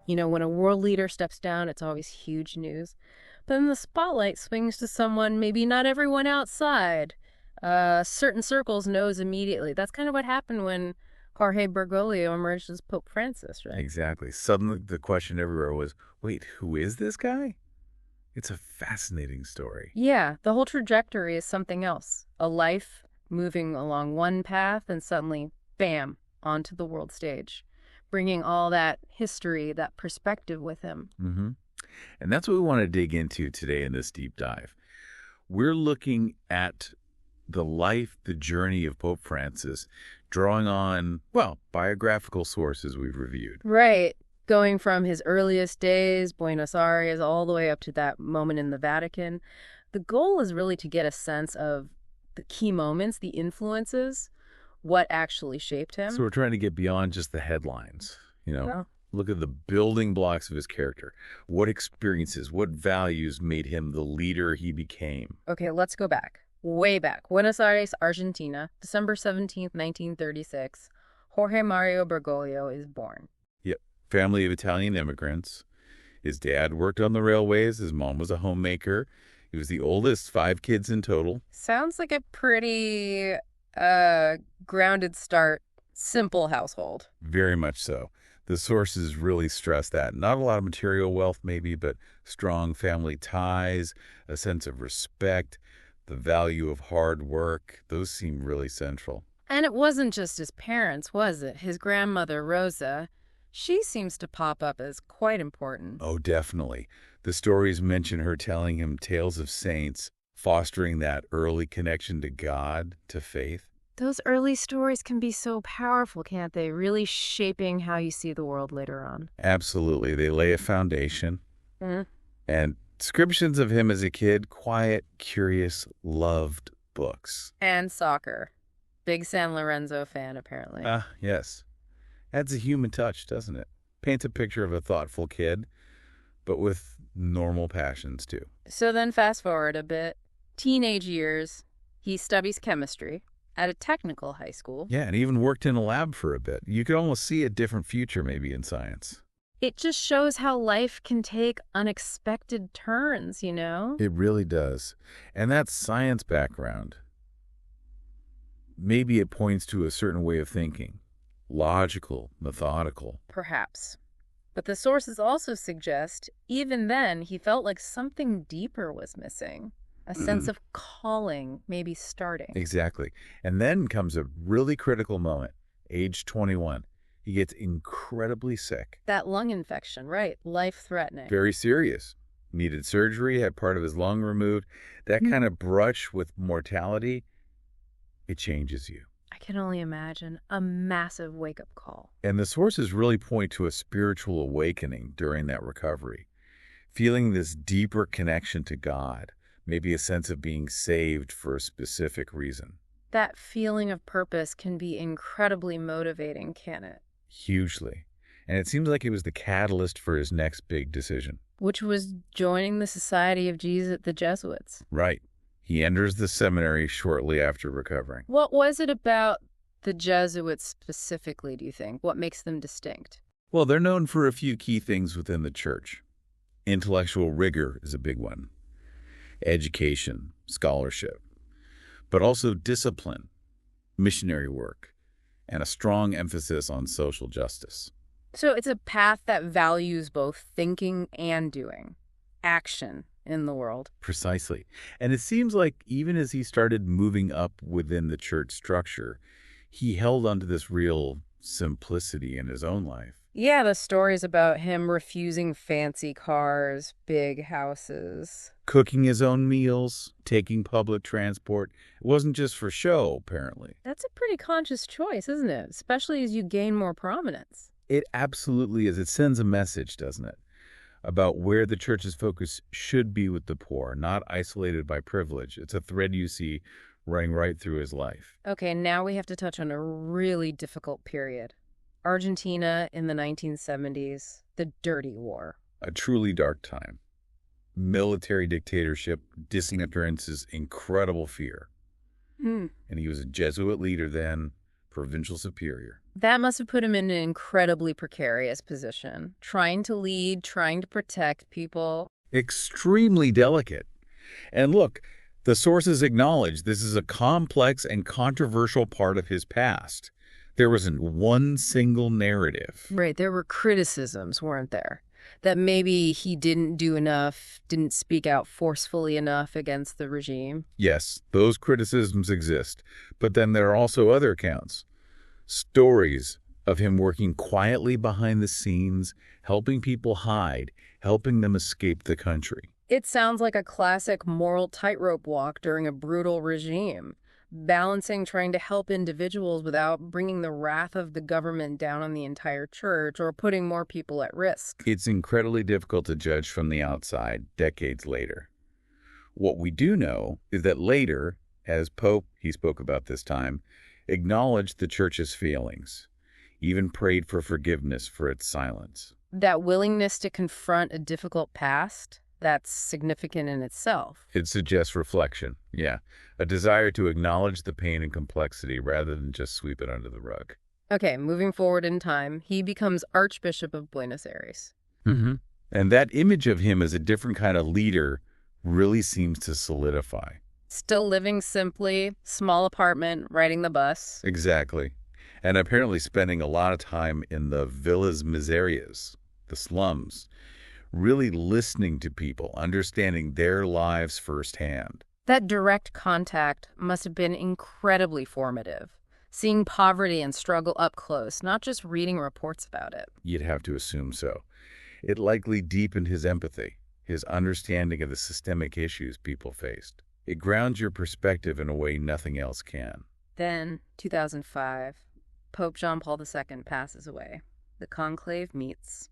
You know, when a world leader steps down, it's always huge news. But then the spotlight swings to someone maybe not everyone outside, certain circles knows immediately. That's kind of what happened when Jorge Bergoglio emerged as Pope Francis, right? Exactly. Suddenly the question everywhere was, wait, who is this guy? It's a fascinating story. Yeah, the whole trajectory is something else. A life moving along one path and suddenly, bam, onto the world stage, bringing all that history, that perspective with him. Mm-hmm. And that's what we want to dig into today in this deep dive. We're looking at the life, the journey of Pope Francis, drawing on, well, biographical sources we've reviewed. Right. Going from his earliest days, Buenos Aires, all the way up to that moment in the Vatican. The goal is really to get a sense of the key moments, the influences, what actually shaped him. So we're trying to get beyond just the headlines, Yeah. Look at the building blocks of his character. What experiences, what values made him the leader he became? Okay, let's go back. Way back. Buenos Aires, Argentina, December 17th, 1936. Jorge Mario Bergoglio is born. Yep. Family of Italian immigrants. His dad worked on the railways. His mom was a homemaker. He was the oldest, 5 kids in total. Sounds like a pretty grounded start, simple household. Very much so. The sources really stress that. Not a lot of material wealth maybe, but strong family ties, a sense of respect, the value of hard work. Those seem really central. And it wasn't just his parents, was it? His grandmother, Rosa, she seems to pop up as quite important. Oh, definitely. The stories mention her telling him tales of saints, fostering that early connection to God, to faith. Those early stories can be so powerful, can't they? Really shaping how you see the world later on. Absolutely. They lay a foundation. Mm. And descriptions of him as a kid, quiet, curious, loved books. And soccer. Big San Lorenzo fan, apparently. Yes. Adds a human touch, doesn't it? Paints a picture of a thoughtful kid, but with normal passions, too. So then fast forward a bit. Teenage years. He studies chemistry at a technical high school. Yeah, and even worked in a lab for a bit. You could almost see a different future maybe in science. It just shows how life can take unexpected turns, you know? It really does. And that science background, maybe it points to a certain way of thinking. Logical, methodical. Perhaps. But the sources also suggest, even then, he felt like something deeper was missing. A sense of calling, maybe starting. Exactly. And then comes a really critical moment, age 21. He gets incredibly sick. That lung infection, right. Life-threatening. Very serious. Needed surgery, had part of his lung removed. That kind of brush with mortality, it changes you. I can only imagine. A massive wake-up call. And the sources really point to a spiritual awakening during that recovery. Feeling this deeper connection to God, maybe a sense of being saved for a specific reason. That feeling of purpose can be incredibly motivating, can it? Hugely. And it seems like it was the catalyst for his next big decision. Which was joining the Society of Jesus, the Jesuits. Right. He enters the seminary shortly after recovering. What was it about the Jesuits specifically, do you think? What makes them distinct? Well, they're known for a few key things within the church. Intellectual rigor is a big one. Education, scholarship, but also discipline, missionary work, and a strong emphasis on social justice. So it's a path that values both thinking and doing, action in the world. Precisely. And it seems like even as he started moving up within the church structure, he held onto this real simplicity in his own life. Yeah, the stories about him refusing fancy cars, big houses. Cooking his own meals, taking public transport. It wasn't just for show, apparently. That's a pretty conscious choice, isn't it? Especially as you gain more prominence. It absolutely is. It sends a message, doesn't it? About where the church's focus should be with the poor, not isolated by privilege. It's a thread you see running right through his life. Okay, now we have to touch on a really difficult period. Argentina in the 1970s, the Dirty War. A truly dark time. Military dictatorship, disappearances, incredible fear. And he was a Jesuit leader then. provincial superior. That must have put him in an incredibly precarious position, trying to lead, trying to protect people. Extremely delicate. And look, the sources acknowledge this is a complex and controversial part of his past. There wasn't one single narrative. Right, there were criticisms, weren't there? That maybe he didn't do enough, didn't speak out forcefully enough against the regime. Yes, those criticisms exist, but then there are also other accounts. Stories of him working quietly behind the scenes, helping people hide, helping them escape the country. It sounds like a classic moral tightrope walk during a brutal regime, balancing trying to help individuals without bringing the wrath of the government down on the entire church or putting more people at risk. It's incredibly difficult to judge from the outside decades later. What we do know is that later, as Pope, he spoke about this time, acknowledged the church's failings, even prayed for forgiveness for its silence. That willingness to confront a difficult past, that's significant in itself. It suggests reflection, yeah, a desire to acknowledge the pain and complexity rather than just sweep it under the rug. Okay, moving forward in time, he becomes Archbishop of Buenos Aires. Mm-hmm. And that image of him as a different kind of leader really seems to solidify. Still living simply, small apartment, riding the bus. Exactly. And apparently spending a lot of time in the villas miserias, the slums, really listening to people, understanding their lives firsthand. That direct contact must have been incredibly formative, seeing poverty and struggle up close, not just reading reports about it. You'd have to assume so. It likely deepened his empathy, his understanding of the systemic issues people faced. It grounds your perspective in a way nothing else can. Then, 2005, Pope John Paul II passes away. The conclave meets,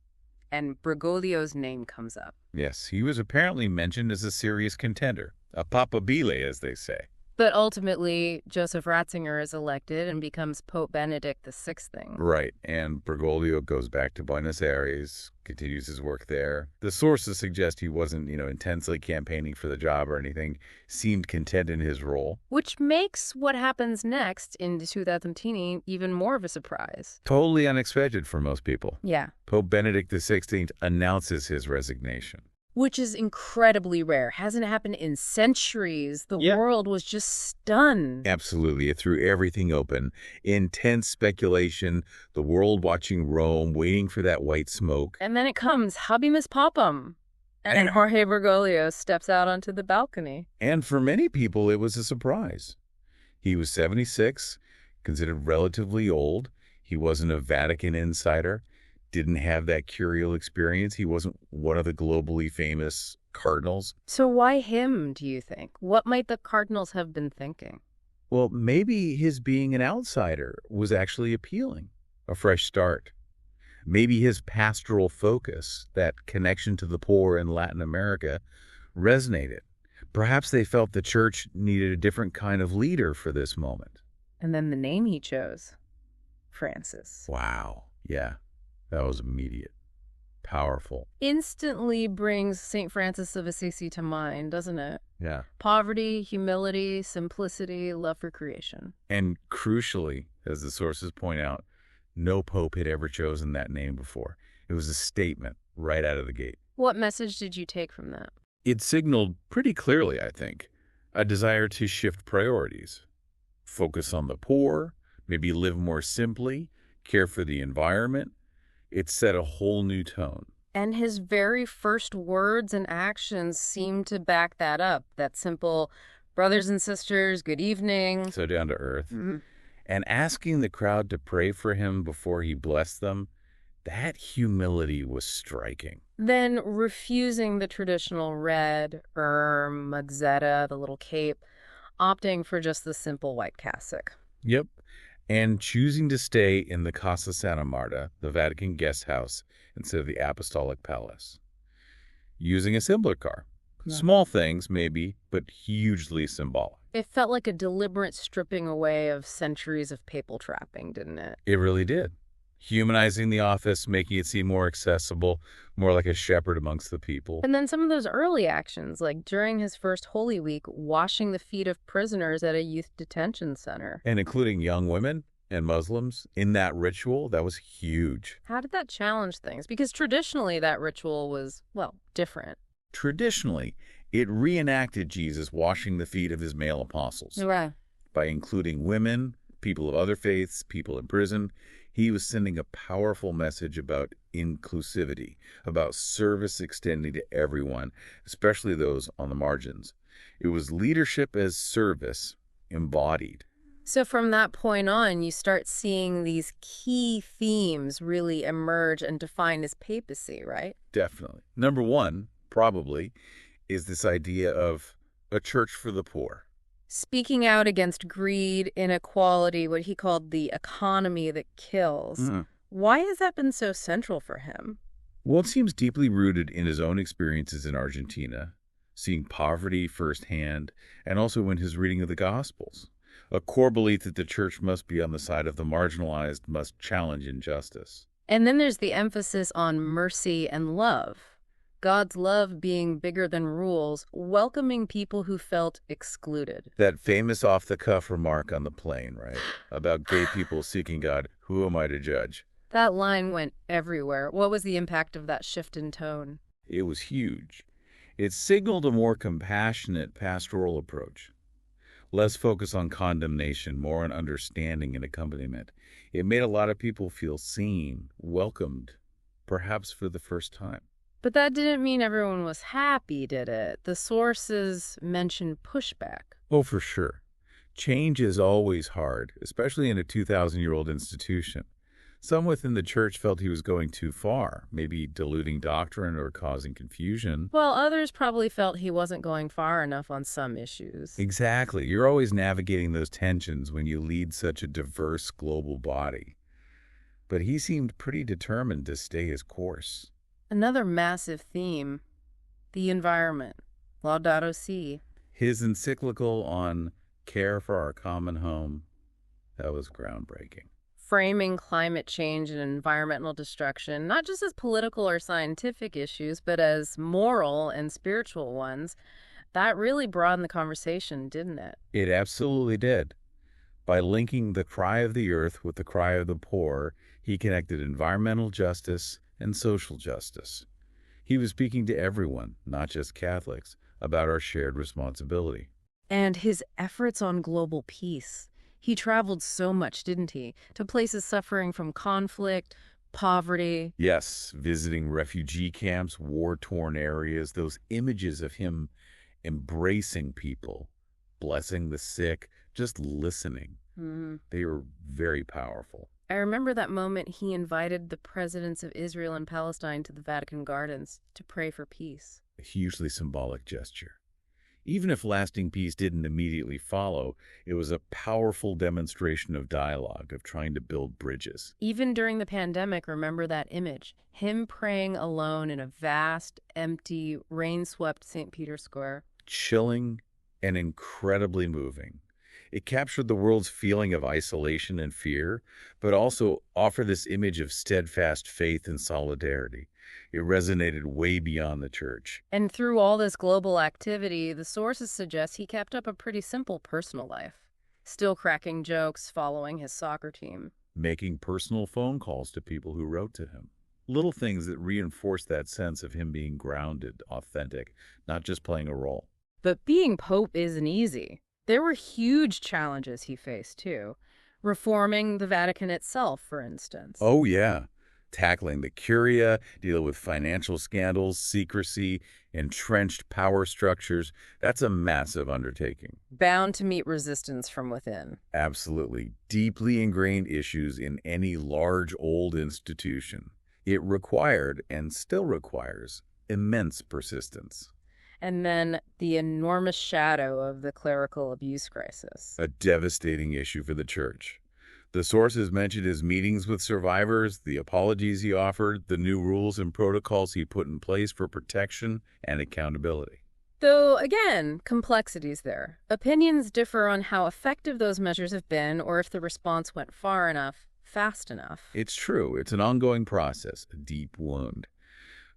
and Bergoglio's name comes up. Yes, he was apparently mentioned as a serious contender, a papabile, as they say. But ultimately, Joseph Ratzinger is elected and becomes Pope Benedict XVI. Right, and Bergoglio goes back to Buenos Aires, continues his work there. The sources suggest he wasn't, intensely campaigning for the job or anything, seemed content in his role. Which makes what happens next in 2010 even more of a surprise. Totally unexpected for most people. Yeah. Pope Benedict XVI announces his resignation. Which is incredibly rare. Hasn't happened in centuries. The world was just stunned. Absolutely. It threw everything open. Intense speculation, the world watching Rome, waiting for that white smoke. And then it comes, Habemus Papam. And Jorge Bergoglio steps out onto the balcony. And for many people, it was a surprise. He was 76, considered relatively old. He wasn't a Vatican insider. Didn't have that curial experience. He wasn't one of the globally famous cardinals. So why him, do you think? What might the cardinals have been thinking? Well, maybe his being an outsider was actually appealing. A fresh start. Maybe his pastoral focus, that connection to the poor in Latin America, resonated. Perhaps they felt the church needed a different kind of leader for this moment. And then the name he chose, Francis. Wow. Yeah. That was immediate, powerful. Instantly brings St. Francis of Assisi to mind, doesn't it? Yeah. Poverty, humility, simplicity, love for creation. And crucially, as the sources point out, no pope had ever chosen that name before. It was a statement right out of the gate. What message did you take from that? It signaled pretty clearly, I think, a desire to shift priorities. Focus on the poor, maybe live more simply, care for the environment. It set a whole new tone. And his very first words and actions seem to back that up. That simple, brothers and sisters, good evening. So down to earth. Mm-hmm. And asking the crowd to pray for him before he blessed them, that humility was striking. Then refusing the traditional red, mozzetta, the little cape, opting for just the simple white cassock. Yep. And choosing to stay in the Casa Santa Marta, the Vatican guest house, instead of the Apostolic Palace. Using a simpler car. Yeah. Small things, maybe, but hugely symbolic. It felt like a deliberate stripping away of centuries of papal trapping, didn't it? It really did. Humanizing the office, making it seem more accessible, more like a shepherd amongst the people. And then some of those early actions, like during his first Holy Week, washing the feet of prisoners at a youth detention center. And including young women and Muslims in that ritual, that was huge. How did that challenge things? Because traditionally that ritual was, well, different. Traditionally, it reenacted Jesus washing the feet of his male apostles. Right. By including women, people of other faiths, people in prison, he was sending a powerful message about inclusivity, about service extending to everyone, especially those on the margins. It was leadership as service embodied. So from that point on, you start seeing these key themes really emerge and define as papacy, right? Definitely. Number one, probably, is this idea of a church for the poor. Speaking out against greed, inequality, what he called the economy that kills. Mm. Why has that been so central for him? Well, it seems deeply rooted in his own experiences in Argentina, seeing poverty firsthand, and also in his reading of the Gospels. A core belief that the church must be on the side of the marginalized, must challenge injustice. And then there's the emphasis on mercy and love. God's love being bigger than rules, welcoming people who felt excluded. That famous off-the-cuff remark on the plane, right? About gay people seeking God, who am I to judge? That line went everywhere. What was the impact of that shift in tone? It was huge. It signaled a more compassionate pastoral approach. Less focus on condemnation, more on understanding and accompaniment. It made a lot of people feel seen, welcomed, perhaps for the first time. But that didn't mean everyone was happy, did it? The sources mention pushback. Oh, for sure. Change is always hard, especially in a 2,000-year-old institution. Some within the church felt he was going too far, maybe diluting doctrine or causing confusion. Well, others probably felt he wasn't going far enough on some issues. Exactly. You're always navigating those tensions when you lead such a diverse global body. But he seemed pretty determined to stay his course. Another massive theme, the environment. Laudato Si. His encyclical on care for our common home, that was groundbreaking. Framing climate change and environmental destruction, not just as political or scientific issues, but as moral and spiritual ones, that really broadened the conversation, didn't it? It absolutely did. By linking the cry of the earth with the cry of the poor, he connected environmental justice and social justice. He was speaking to everyone, not just Catholics, about our shared responsibility. And his efforts on global peace. He traveled so much, didn't he? To places suffering from conflict, poverty. Yes, visiting refugee camps, war-torn areas, those images of him embracing people, blessing the sick, just listening. They were very powerful. I remember that moment he invited the presidents of Israel and Palestine to the Vatican Gardens to pray for peace. A hugely symbolic gesture. Even if lasting peace didn't immediately follow, it was a powerful demonstration of dialogue, of trying to build bridges. Even during the pandemic, remember that image, him praying alone in a vast, empty, rain-swept St. Peter's Square. Chilling and incredibly moving. It captured the world's feeling of isolation and fear, but also offered this image of steadfast faith and solidarity. It resonated way beyond the church. And through all this global activity, the sources suggest he kept up a pretty simple personal life. Still cracking jokes, following his soccer team. Making personal phone calls to people who wrote to him. Little things that reinforced that sense of him being grounded, authentic, not just playing a role. But being Pope isn't easy. There were huge challenges he faced, too. Reforming the Vatican itself, for instance. Oh, yeah. Tackling the Curia, dealing with financial scandals, secrecy, entrenched power structures. That's a massive undertaking. Bound to meet resistance from within. Absolutely. Deeply ingrained issues in any large old institution. It required, and still requires, immense persistence. And then the enormous shadow of the clerical abuse crisis. A devastating issue for the church. The sources mentioned his meetings with survivors, the apologies he offered, the new rules and protocols he put in place for protection and accountability. Though, again, complexities there. Opinions differ on how effective those measures have been or if the response went far enough, fast enough. It's true. It's an ongoing process, a deep wound.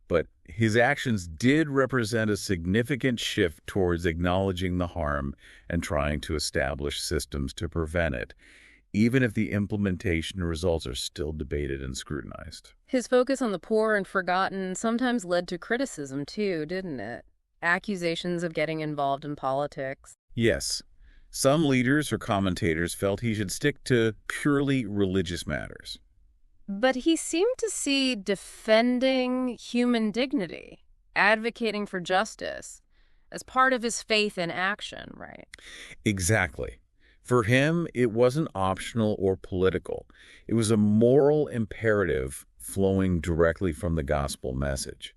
But his actions did represent a significant shift towards acknowledging the harm and trying to establish systems to prevent it. even if the implementation and results are still debated and scrutinized. His focus on the poor and forgotten sometimes led to criticism too, didn't it? Accusations of getting involved in politics. Yes, some leaders or commentators felt he should stick to purely religious matters. But he seemed to see defending human dignity, advocating for justice, as part of his faith in action, right? Exactly. For him, it wasn't optional or political. It was a moral imperative flowing directly from the gospel message.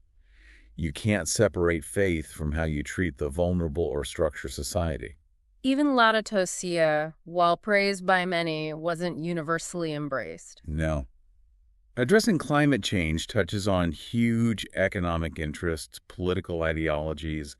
You can't separate faith from how you treat the vulnerable or structure society. Even Laudato Si', while praised by many, wasn't universally embraced. No. Addressing climate change touches on huge economic interests, political ideologies,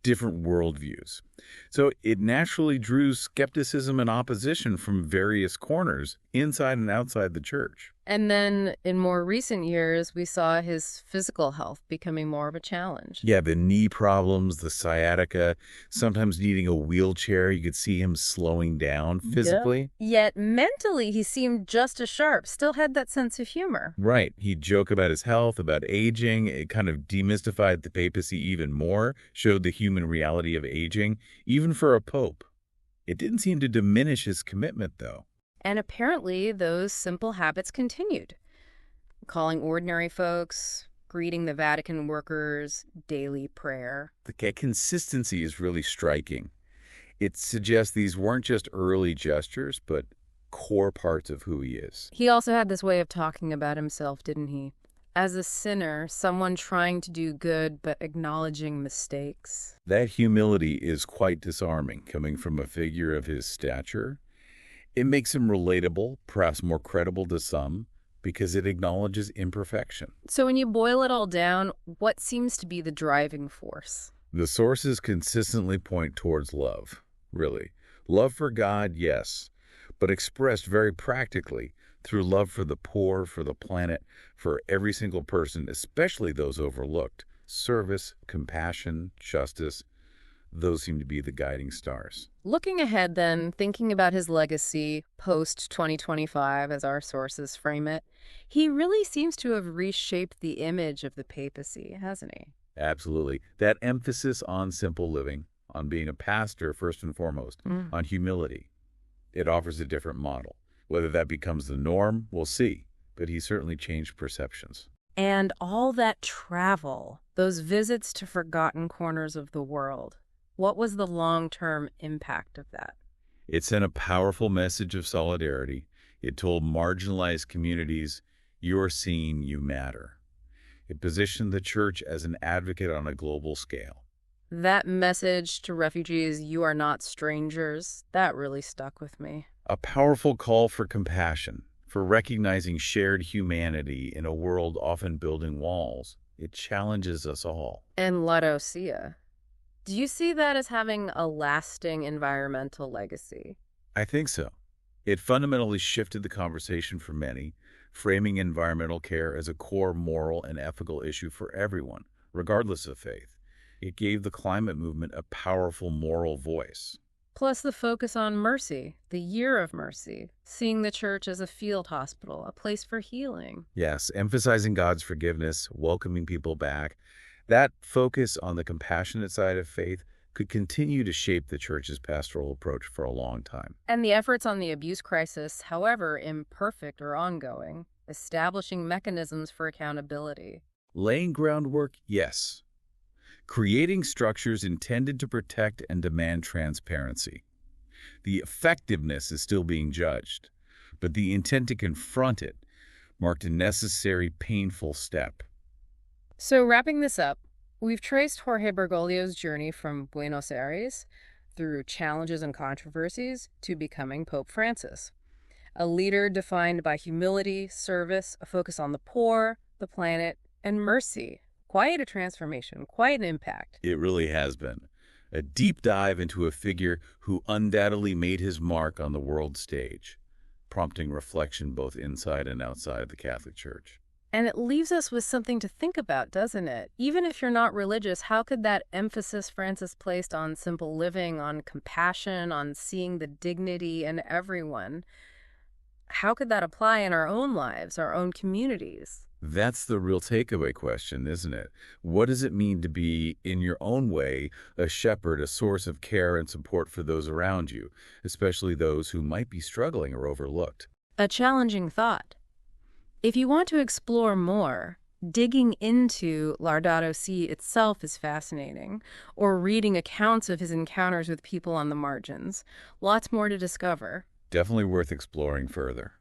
different worldviews. So it naturally drew skepticism and opposition from various corners, inside and outside the church. And then, in more recent years, we saw his physical health becoming more of a challenge. Yeah, the knee problems, the sciatica, sometimes needing a wheelchair. You could see him slowing down physically. Yet mentally, he seemed just as sharp, still had that sense of humor. Right. He'd joke about his health, about aging. It kind of demystified the papacy even more, showed the human reality of aging, even for a pope. It didn't seem to diminish his commitment, though. And apparently, those simple habits continued. Calling ordinary folks, greeting the Vatican workers, daily prayer. The consistency is really striking. It suggests these weren't just early gestures, but core parts of who he is. He also had this way of talking about himself, didn't he? As a sinner, someone trying to do good but acknowledging mistakes. That humility is quite disarming, coming from a figure of his stature. It makes him relatable, perhaps more credible to some, because it acknowledges imperfection. So when you boil it all down, what seems to be the driving force? The sources consistently point towards love, really. Love for God, yes, but expressed very practically through love for the poor, for the planet, for every single person, especially those overlooked. Service, compassion, justice, those seem to be the guiding stars. Looking ahead then, thinking about his legacy post-2025 as our sources frame it, he really seems to have reshaped the image of the papacy, hasn't he? Absolutely. That emphasis on simple living, on being a pastor first and foremost, on humility. It offers a different model. Whether that becomes the norm, we'll see. But he certainly changed perceptions. And all that travel, those visits to forgotten corners of the world, what was the long-term impact of that? It sent a powerful message of solidarity. It told marginalized communities, you're seen, you matter. It positioned the church as an advocate on a global scale. That message to refugees, you are not strangers, that really stuck with me. A powerful call for compassion, for recognizing shared humanity in a world often building walls. It challenges us all. And Laudato Si'. Do you see that as having a lasting environmental legacy? I think so. It fundamentally shifted the conversation for many, framing environmental care as a core moral and ethical issue for everyone, regardless of faith. It gave the climate movement a powerful moral voice. Plus the focus on mercy, the year of mercy, seeing the church as a field hospital, a place for healing. Yes, emphasizing God's forgiveness, welcoming people back. That focus on the compassionate side of faith could continue to shape the church's pastoral approach for a long time. And the efforts on the abuse crisis, however imperfect or ongoing, establishing mechanisms for accountability. Laying groundwork, yes. Creating structures intended to protect and demand transparency. The effectiveness is still being judged, but the intent to confront it marked a necessary, painful step. So wrapping this up, we've traced Jorge Bergoglio's journey from Buenos Aires through challenges and controversies to becoming Pope Francis. A leader defined by humility, service, a focus on the poor, the planet, and mercy. Quite a transformation, quite an impact. It really has been. A deep dive into a figure who undoubtedly made his mark on the world stage, prompting reflection both inside and outside the Catholic Church. And it leaves us with something to think about, doesn't it? Even if you're not religious, how could that emphasis Francis placed on simple living, on compassion, on seeing the dignity in everyone, how could that apply in our own lives, our own communities? That's the real takeaway question, isn't it? What does it mean to be, in your own way, a shepherd, a source of care and support for those around you, especially those who might be struggling or overlooked? A challenging thought. If you want to explore more, digging into Laudato Si itself is fascinating, or reading accounts of his encounters with people on the margins. Lots more to discover. Definitely worth exploring further.